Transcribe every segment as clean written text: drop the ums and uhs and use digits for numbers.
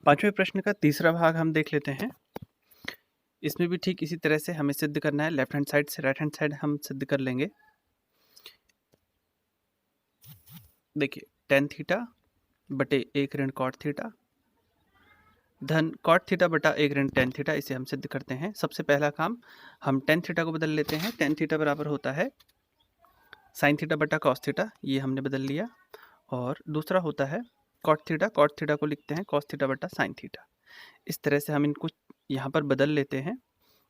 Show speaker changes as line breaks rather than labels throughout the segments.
पांचवें प्रश्न का तीसरा भाग हम देख लेते हैं। इसमें भी ठीक इसी तरह से हमें सिद्ध करना है। लेफ्ट हैंड साइड से राइट हैंड साइड हम सिद्ध कर लेंगे। देखिए टेन थीटा बटे एक ऋण कॉट थीटा धन कॉट थीटा बटा एक ऋण टेन थीटा, इसे हम सिद्ध करते हैं। सबसे पहला काम, हम टेन थीटा को बदल लेते हैं। टेन थीटा बराबर होता है साइन थीटा बटा कॉस थीटा, ये हमने बदल लिया। और दूसरा होता है कॉट थीटा को लिखते हैं कॉस थीटा बटा साइन थीटा। इस तरह से हम इनको यहाँ पर बदल लेते हैं।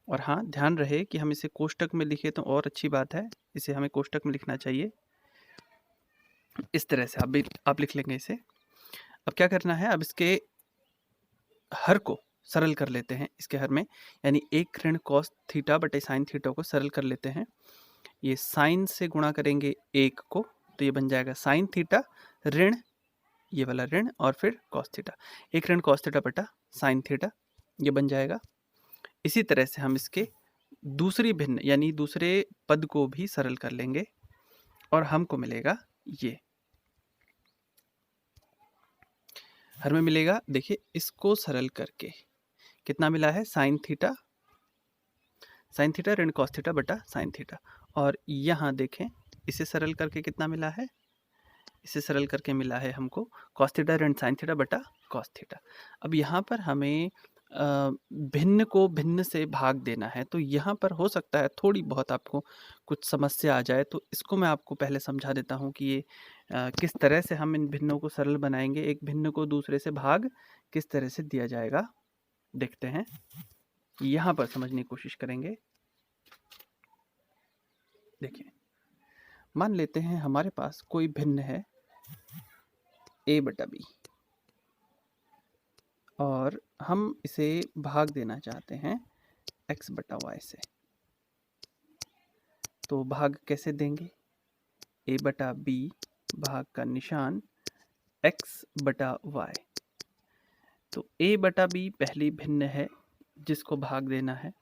और हाँ, ध्यान रहे कि हम इसे कोष्टक में लिखें तो और अच्छी बात है, इसे हमें कोष्टक में लिखना चाहिए। इस तरह से आप लिख लेंगे इसे। अब क्या करना है, अब इसके हर को सरल कर लेते हैं। इसके हर में यानी एक ऋण कॉस थीटा बटे साइन थीटा को सरल कर लेते हैं। ये साइन से गुणा करेंगे एक को, तो ये बन जाएगा साइन थीटा ऋण ये वाला ऋण और फिर कॉस थीटा, एक ऋण कॉस थीटा बटा साइन थीटा, ये बन जाएगा। इसी तरह से हम इसके दूसरी भिन्न यानी दूसरे पद को भी सरल कर लेंगे और हमको मिलेगा ये हर में मिलेगा। देखिए इसको सरल करके कितना मिला है, साइन थीटा ऋण कॉस थीटा बटा साइन थीटा। और यहाँ देखें इसे सरल करके कितना मिला है, इसे सरल करके मिला है हमको कॉस थीटा ऋण साइन थीटा बटा कॉस थीटा। अब यहाँ पर हमें भिन्न को भिन्न से भाग देना है, तो यहाँ पर हो सकता है थोड़ी बहुत आपको कुछ समस्या आ जाए, तो इसको मैं आपको पहले समझा देता हूँ कि ये किस तरह से हम इन भिन्नों को सरल बनाएंगे। एक भिन्न को दूसरे से भाग किस तरह से दिया जाएगा, देखते हैं। यहाँ पर समझने की कोशिश करेंगे। देखिए मान लेते हैं हमारे पास कोई भिन्न है a बटा b और हम इसे भाग देना चाहते हैं x बटा y से। तो भाग कैसे देंगे, a बटा b भाग का निशान x बटा y। तो a बटा b पहली भिन्न है जिसको भाग देना है।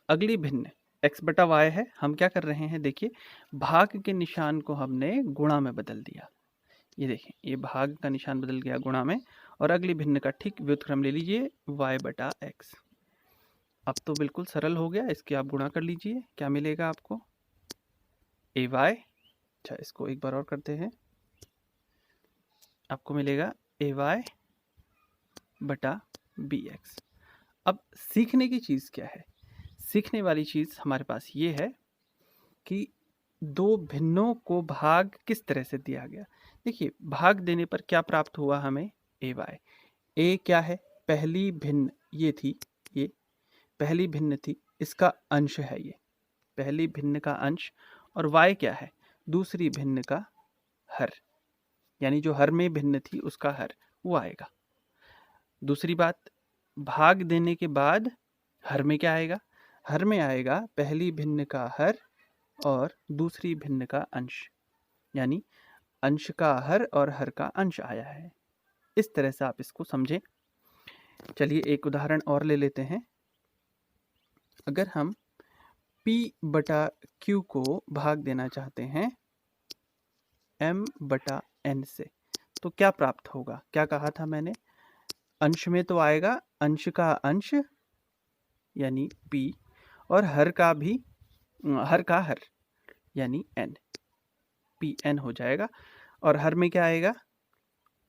अगली भिन्न x बटा y है। हम क्या कर रहे हैं, देखिए भाग के निशान को हमने गुणा में बदल दिया। ये देखें, ये भाग का निशान बदल गया गुणा में। और अगली भिन्न का ठीक व्युत्क्रम ले लीजिए y बटा x। अब तो बिल्कुल सरल हो गया, इसके आप गुणा कर लीजिए, क्या मिलेगा आपको, ay। अच्छा इसको एक बार और करते हैं, आपको मिलेगा ay बटा bx। अब सीखने की चीज़ क्या है, सीखने वाली चीज़ हमारे पास ये है कि दो भिन्नों को भाग किस तरह से दिया गया। देखिए भाग देने पर क्या प्राप्त हुआ हमें, ay। a क्या है, पहली भिन्न ये थी, ये पहली भिन्न थी, इसका अंश है ये पहली भिन्न का अंश। और y क्या है, दूसरी भिन्न का हर, यानी जो हर में भिन्न थी उसका हर, वो आएगा। दूसरी बात, भाग देने के बाद हर में क्या आएगा, हर में आएगा पहली भिन्न का हर और दूसरी भिन्न का अंश, यानी अंश का हर और हर का अंश आया है। इस तरह से आप इसको समझें। चलिए एक उदाहरण और ले लेते हैं। अगर हम P बटा Q को भाग देना चाहते हैं M बटा N से, तो क्या प्राप्त होगा, क्या कहा था मैंने, अंश में तो आएगा अंश का अंश यानी P और हर का भी हर का हर यानी N, PN हो जाएगा। और हर में क्या आएगा,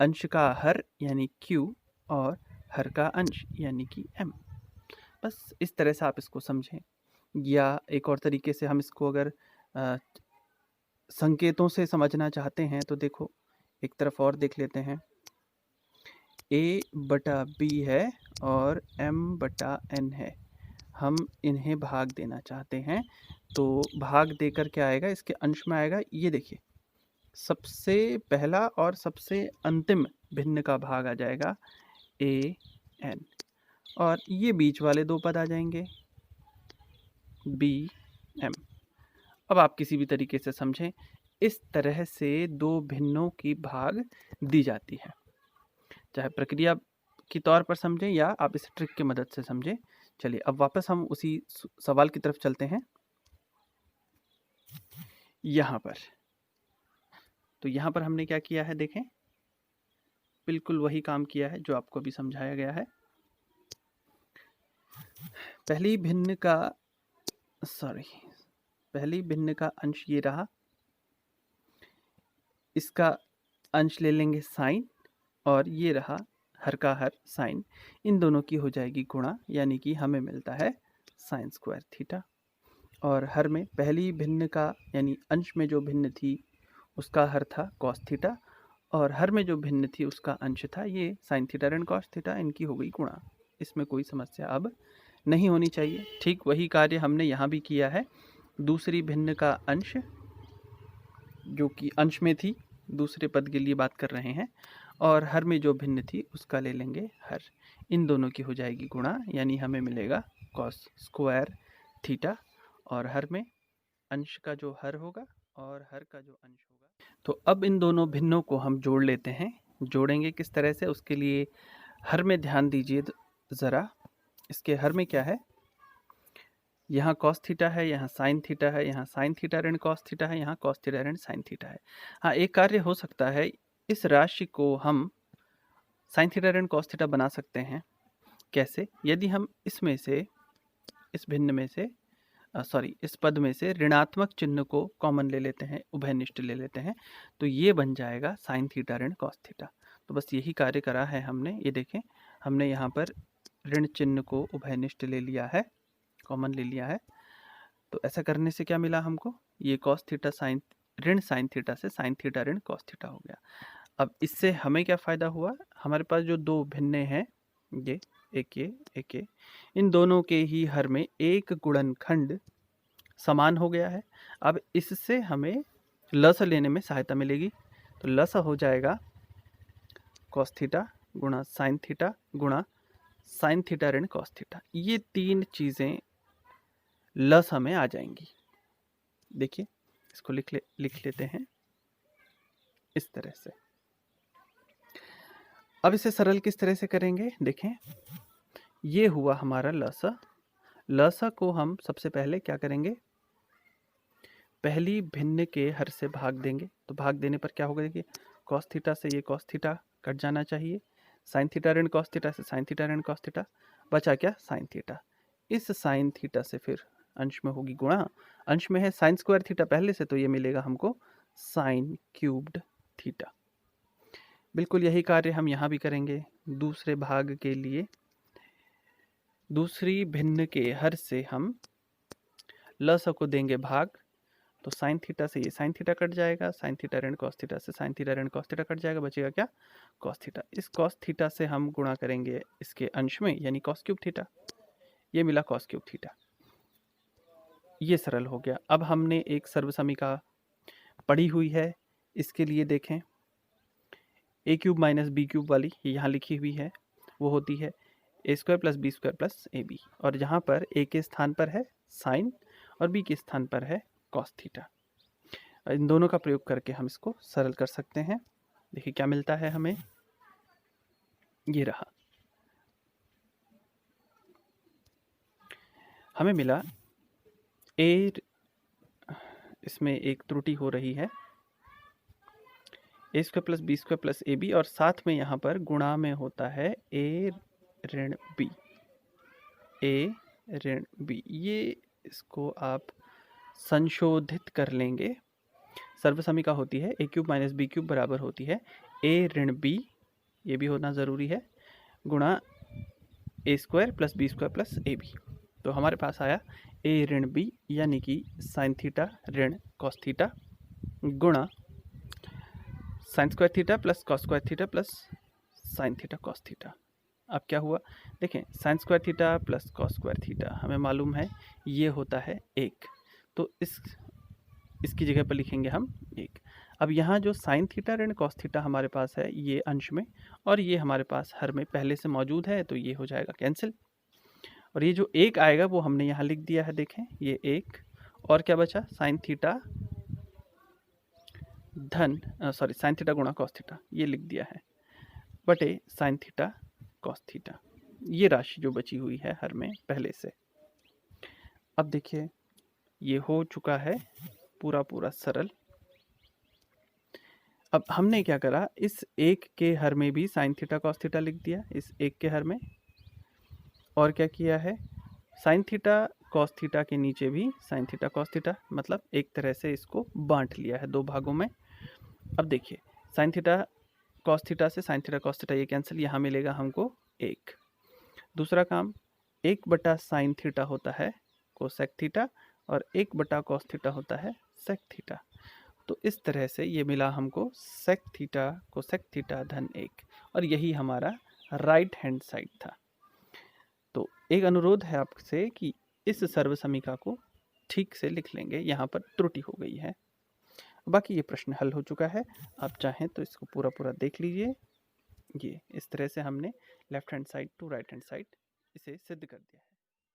अंश का हर यानी Q और हर का अंश यानी कि M। बस इस तरह से आप इसको समझें। या एक और तरीके से हम इसको अगर संकेतों से समझना चाहते हैं तो देखो एक तरफ और देख लेते हैं। a बटा b है और m बटा n है, हम इन्हें भाग देना चाहते हैं, तो भाग देकर क्या आएगा, इसके अंश में आएगा, ये देखिए सबसे पहला और सबसे अंतिम भिन्न का भाग आ जाएगा a n और ये बीच वाले दो पद आ जाएंगे b m। अब आप किसी भी तरीके से समझें, इस तरह से दो भिन्नों की भाग दी जाती है, चाहे प्रक्रिया के तौर पर समझें या आप इस ट्रिक की मदद से समझें। चलिए अब वापस हम उसी सवाल की तरफ चलते हैं। यहाँ पर तो यहाँ पर हमने क्या किया है, देखें बिल्कुल वही काम किया है जो आपको अभी समझाया गया है। पहली भिन्न का अंश ये रहा, इसका अंश ले लेंगे साइन, और ये रहा हर का हर साइन, इन दोनों की हो जाएगी गुणा, यानी कि हमें मिलता है साइन स्क्वायर थीटा। और हर में पहली भिन्न का यानी अंश में जो भिन्न थी उसका हर था कॉस थीटा, और हर में जो भिन्न थी उसका अंश था ये साइन थीटा ऋण कॉस थीटा, इनकी हो गई गुणा। इसमें कोई समस्या अब नहीं होनी चाहिए। ठीक वही कार्य हमने यहाँ भी किया है। दूसरी भिन्न का अंश जो कि अंश में थी, दूसरे पद के लिए बात कर रहे हैं, और हर में जो भिन्न थी उसका ले लेंगे हर, इन दोनों की हो जाएगी गुणा, यानी हमें मिलेगा कॉस स्क्वायर थीटा। और हर में अंश का जो हर होगा और हर का जो अंश होगा। तो अब इन दोनों भिन्नों को हम जोड़ लेते हैं। जोड़ेंगे किस तरह से, उसके लिए हर में ध्यान दीजिए ज़रा। इसके हर में क्या है, यहाँ कॉस थीटा है, यहाँ साइन थीटा है, यहाँ साइन थीटा ऋण कॉस थीटा है, यहाँ कॉस थीटा ऋण साइन थीटा है। हाँ, एक कार्य हो सकता है, इस राशि को हम साइन थीटा ऋण कॉस थीटा बना सकते हैं। कैसे? यदि हम इसमें से, इस भिन्न में से इस पद में से ऋणात्मक चिन्ह को कॉमन ले लेते हैं, उभयनिष्ठ ले लेते हैं, तो ये बन जाएगा साइन थीटा ऋण कॉस थीटा। तो बस यही कार्य करा है हमने। ये देखें, हमने यहाँ पर ऋण चिन्ह को उभयनिष्ठ ले लिया है, कॉमन ले लिया है। तो ऐसा करने से क्या मिला हमको, ये कॉस थीटा साइन ऋण साइन थीटा से साइन थीटा ऋण कॉस थीटा हो गया। अब इससे हमें क्या फ़ायदा हुआ, हमारे पास जो दो भिन्ने हैं, ये एक ये, इन दोनों के ही हर में एक गुणनखंड समान हो गया है। अब इससे हमें लस लेने में सहायता मिलेगी। तो लस हो जाएगा कॉस थीटा गुणा साइन थीटा गुणा साइन थीटा ऋण कॉस थीटा। ये तीन चीज़ें लस हमें आ जाएंगी। देखिए, इसको लिख लेते हैं इस तरह से। अब इसे सरल किस तरह से करेंगे, देखें, ये हुआ हमारा लसा। लसा को हम सबसे पहले क्या करेंगे, पहली भिन्न के हर से भाग देंगे। तो भाग देने पर क्या होगा, देखिए, कॉस थीटा से ये कॉस थीटा कट जाना चाहिए, साइन थीटा ऋण कॉस थीटा से साइन थीटा ऋण कॉस थीटा, बचा क्या, साइन थीटा। इस साइन थीटा से फिर अंश में होगी गुणा, अंश में है साइन स्क्वायर थीटा पहले से, तो ये मिलेगा हमको साइन क्यूब्ड थीटा। बिल्कुल यही कार्य हम यहाँ भी करेंगे। दूसरे भाग के लिए दूसरी भिन्न के हर से हम लस को देंगे भाग। तो साइन थीटा से ये साइन थीटा कट जाएगा, साइन थीटा ऋण कॉस थीटा से साइन थीटा ऋण कॉस थीटा कट जाएगा, बचेगा क्या, कॉस थीटा। इस कॉस थीटा से हम गुणा करेंगे इसके अंश में, यानी कॉस क्यूब थीटा, ये मिला कॉस क्यूब थीटा। ये सरल हो गया। अब हमने एक सर्वसमीका पढ़ी हुई है, इसके लिए देखें, A cube minus B cube वाली ये यहाँ लिखी हुई है, वो होती है A square plus B square plus A B, और जहाँ पर ए के स्थान पर है साइन और बी के स्थान पर है कॉस थीटा। इन दोनों का प्रयोग करके हम इसको सरल कर सकते हैं। देखिए क्या मिलता है हमें, ये रहा, हमें मिला ए, इसमें एक त्रुटि हो रही है, A square plus B square plus A B, और साथ में यहाँ पर गुणा में होता है ए ऋण बी, ए ऋण बी। ये इसको आप संशोधित कर लेंगे। सर्वसमीका होती है ए क्यूब माइनस बी क्यूब बराबर होती है ए ऋण बी, ये भी होना ज़रूरी है, गुणा A square plus B square plus A B. तो हमारे पास आया ए ऋण बी, यानी कि साइन थीटा ऋण कॉस थीटा गुणा sine square theta plus cos square theta plus sine theta cos theta. अब क्या हुआ, देखें, sine square theta plus cos square theta हमें मालूम है ये होता है 1, तो इसकी जगह पर लिखेंगे हम 1। अब यहाँ जो साइन थीटा ऋण कॉस थीटा हमारे पास है ये अंश में, और ये हमारे पास हर में पहले से मौजूद है, तो ये हो जाएगा कैंसिल, और ये जो 1 आएगा वो हमने यहाँ लिख दिया है, देखें ये 1, और क्या बचा, साइन थीटा साइन थीटा गुणा कॉस थीटा, ये लिख दिया है, बटे साइन थीटा कॉस थीटा, ये राशि जो बची हुई है हर में पहले से। अब देखिए ये हो चुका है पूरा सरल। अब हमने क्या करा, इस एक के हर में भी साइन थीटा कॉस थीटा लिख दिया, इस एक के हर में, और क्या किया है, साइन थीटा कॉस थीटा के नीचे भी साइन थीटा कॉस थीटा, मतलब एक तरह से इसको बांट लिया है दो भागों में। अब देखिए, साइन थीटा कॉस थीटा से साइन थीटा कॉस थीटा ये कैंसिल, यहाँ मिलेगा हमको एक। दूसरा काम, 1/साइन थीटा होता है कोसेक थीटा और 1/कॉस थीटा होता है सेक थीटा। तो इस तरह से ये मिला हमको सेक थीटा कोसेक थीटा धन 1, और यही हमारा राइट हैंड साइड था। तो एक अनुरोध है आपसे कि इस सर्वसमीका को ठीक से लिख लेंगे, यहाँ पर त्रुटि हो गई है। बाकी ये प्रश्न हल हो चुका है, आप चाहें तो इसको पूरा पूरा देख लीजिए। ये इस तरह से हमने left hand side to right hand side इसे सिद्ध कर दिया है।